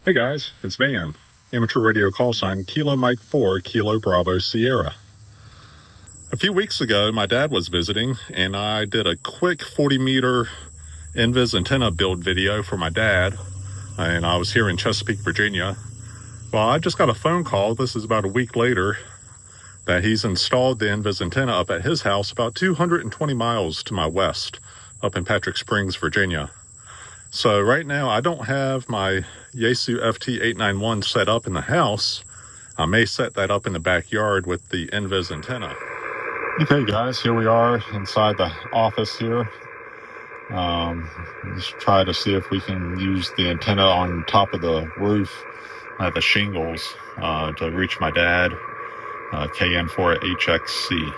Hey guys, it's Van. Amateur radio call sign Kilo Mike 4 Kilo Bravo Sierra. A few weeks ago, my dad was visiting, and I did a quick 40-meter NVIS antenna build video for my dad, and I was here in Chesapeake, Virginia. Well, I just got a phone call, this is about a week later, that he's installed the NVIS antenna up at his house about 220 miles to my west, up in Patrick Springs, Virginia. So right now, I don't have my Yaesu FT891 set up in the house. I may set that up in the backyard with the NVIS antenna. Okay guys, here we are inside the office here. Let's try to see if we can use the antenna on top of the roof, the shingles, to reach my dad, KN4HXC.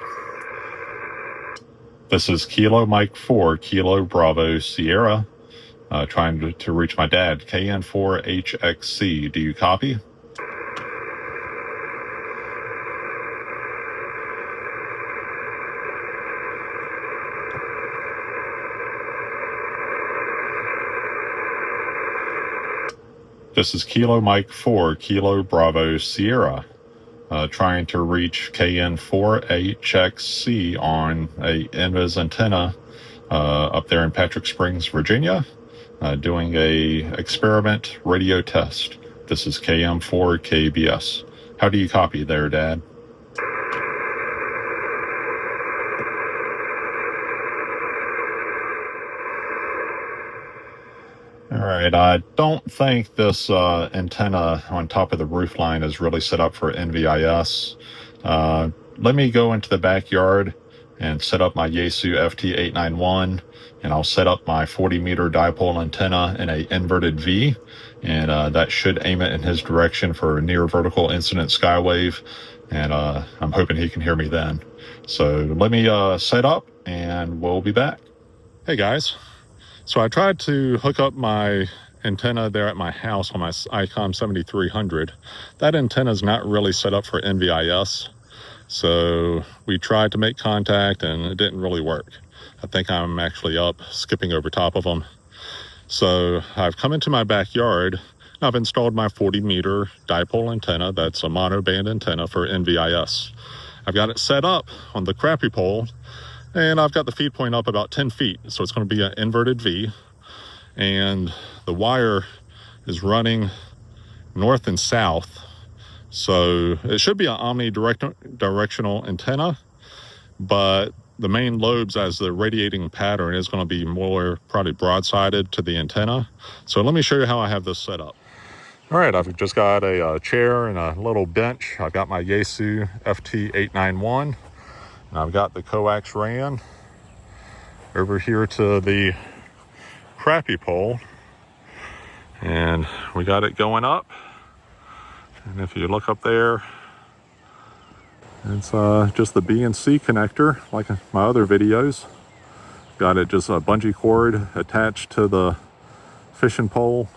This is Kilo Mike 4 Kilo Bravo Sierra. Trying to reach my dad, KN4HXC. Do you copy? This is Kilo Mike 4 Kilo Bravo Sierra. Trying to reach KN4HXC on a NVIS antenna up there in Patrick Springs, Virginia. Doing a experiment radio test. This is KM4KBS. How do you copy there, Dad? All right, I don't think this antenna on top of the roof line is really set up for NVIS. Let me go into the backyard and set up my Yaesu FT891, and I'll set up my 40-meter dipole antenna in a inverted V, and that should aim it in his direction for a near vertical incident skywave, and I'm hoping he can hear me then. So let me set up, and we'll be back. Hey guys, so I tried to hook up my antenna there at my house on my ICOM 7300. That antenna is not really set up for NVIS. So we tried to make contact and it didn't really work. I think I'm actually up skipping over top of them. So I've come into my backyard. I've installed my 40-meter dipole antenna. That's a monoband antenna for NVIS. I've got it set up on the crappy pole, and I've got the feed point up about 10 feet. So it's going to be an inverted V. And the wire is running north and south. So it should be an omnidirectional antenna, but the main lobes as the radiating pattern is going to be more probably broadsided to the antenna. So let me show you how I have this set up. All right, I've just got a chair and a little bench. I've got my Yaesu FT891, and I've got the coax ran over here to the crappy pole, and we got it going up. And if you look up there, it's just the B and C connector, like my other videos. Got it just a bungee cord attached to the fishing pole.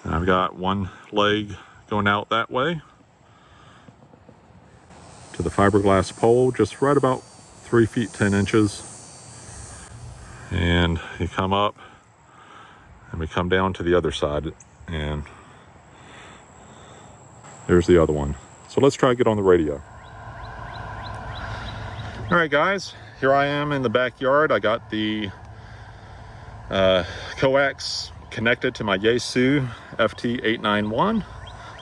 And I've got one leg going out that way to the fiberglass pole, just right about 3 feet 10 inches. And you come up and we come down to the other side, and there's the other one. So let's try to get on the radio. All right, guys, here I am in the backyard. I got the coax connected to my Yaesu FT891.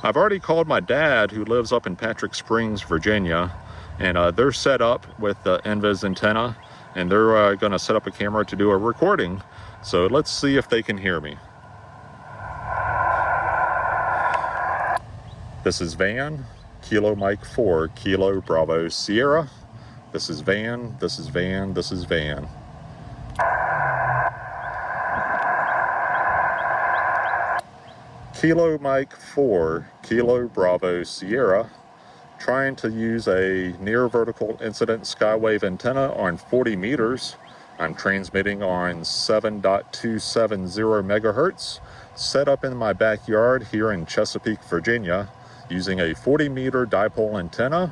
I've already called my dad, who lives up in Patrick Springs, Virginia, and they're set up with the NVIS antenna, and they're going to set up a camera to do a recording. So let's see if they can hear me. This is Van, Kilo Mike 4 Kilo Bravo Sierra. This is Van, this is Van, this is Van. Kilo Mike 4 Kilo Bravo Sierra. Trying to use a near vertical incident skywave antenna on 40 meters. I'm transmitting on 7.270 megahertz, set up in my backyard here in Chesapeake, Virginia, using a 40-meter dipole antenna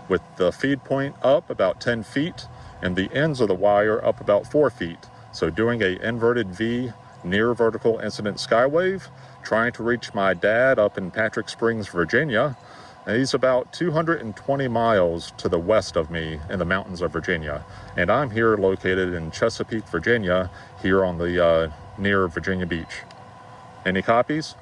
with the feed point up about 10 feet and the ends of the wire up about 4 feet. So doing a inverted V near vertical incident skywave, trying to reach my dad up in Patrick Springs, Virginia. And he's about 220 miles to the west of me in the mountains of Virginia. And I'm here located in Chesapeake, Virginia, here on the near Virginia Beach. Any copies?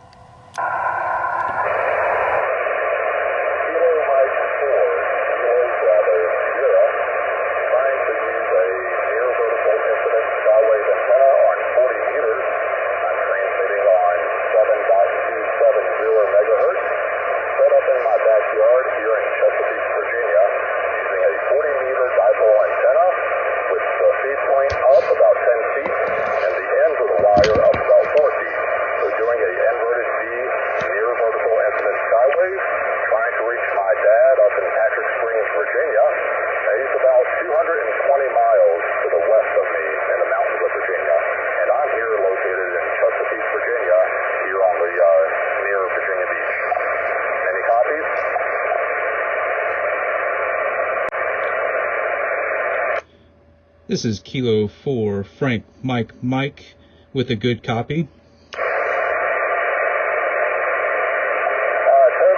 This is Kilo 4 Frank Mike with a good copy. Toby,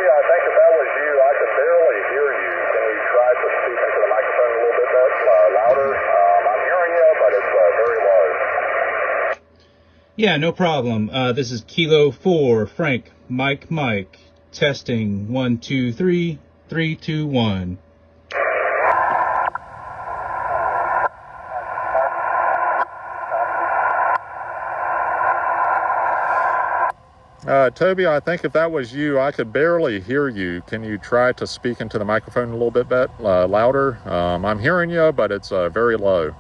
I think if that was you, I could barely hear you. Can you try to speak into the microphone a little bit louder? I'm hearing you, but it's very low. Yeah, no problem. This is Kilo 4 Frank Mike. Testing 1 2 3 3 2 1. Toby, I think if that was you, I could barely hear you. Can you try to speak into the microphone a little bit louder? I'm hearing you, but it's very low.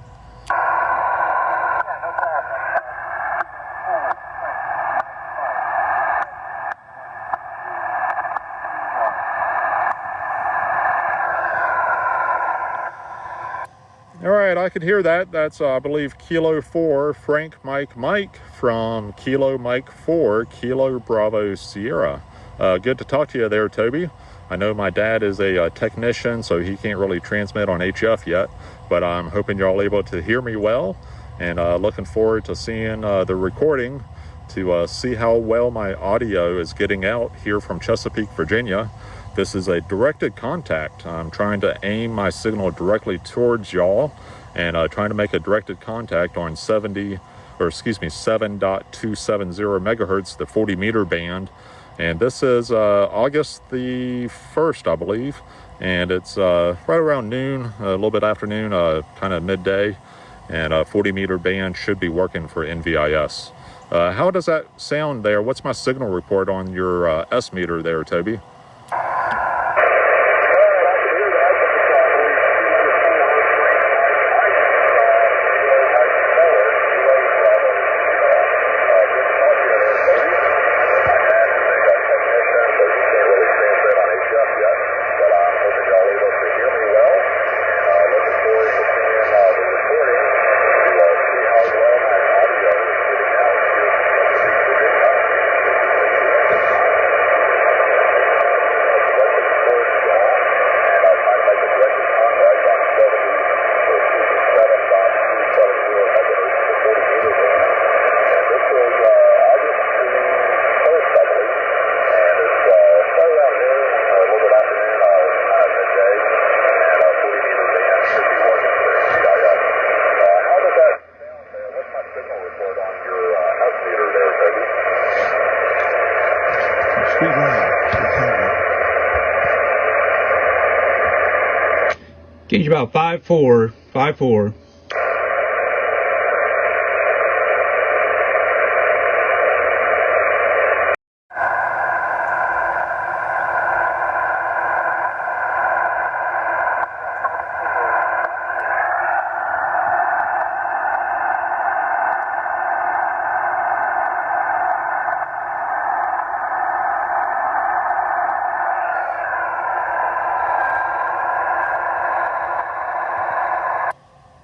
All right, I could hear that. That's, I believe, Kilo 4 Frank Mike from Kilo Mike 4, Kilo Bravo Sierra. Good to talk to you there, Toby. I know my dad is a technician, so he can't really transmit on HF yet, but I'm hoping you're all able to hear me well, and looking forward to seeing the recording to see how well my audio is getting out here from Chesapeake, Virginia. This is a directed contact. I'm trying to aim my signal directly towards y'all and trying to make a directed contact on 7.270 megahertz, the 40 meter band. And this is August the 1st, I believe. And it's right around noon, a little bit after noon, kind of midday. And 40 meter band should be working for NVIS. How does that sound there? What's my signal report on your S meter there, Toby? Gauge about 5.4.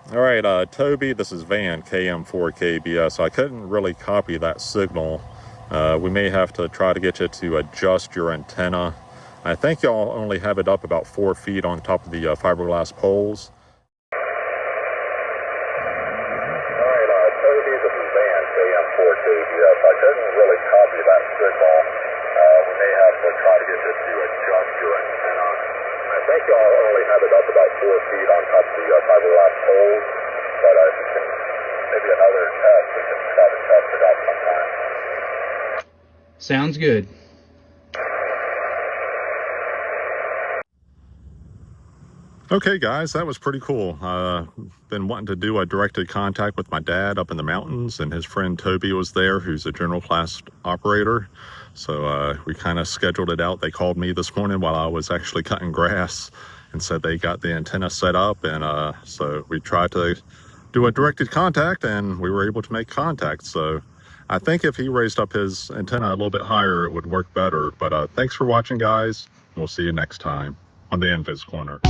All right, Toby, this is Van, KM4KBS. I couldn't really copy that signal. We may have to try to get you to adjust your antenna. I think y'all only have it up about 4 feet on top of the fiberglass poles. All right, Toby, this is Van, KM4 two. Yes, I couldn't really copy that signal. We may have to try to get this to adjust your antenna. I think y'all only have it up about 4 feet on top of the fiberglass poles, but if you can, maybe another test, we can try to test it out sometime. Sounds good. Okay, guys, that was pretty cool. Been wanting to do a directed contact with my dad up in the mountains, and his friend Toby was there, who's a general class operator. So we kind of scheduled it out. They called me this morning while I was actually cutting grass and said they got the antenna set up. And so we tried to do a directed contact, and we were able to make contact. So I think if he raised up his antenna a little bit higher, it would work better. But thanks for watching, guys. We'll see you next time on the NVIS Corner.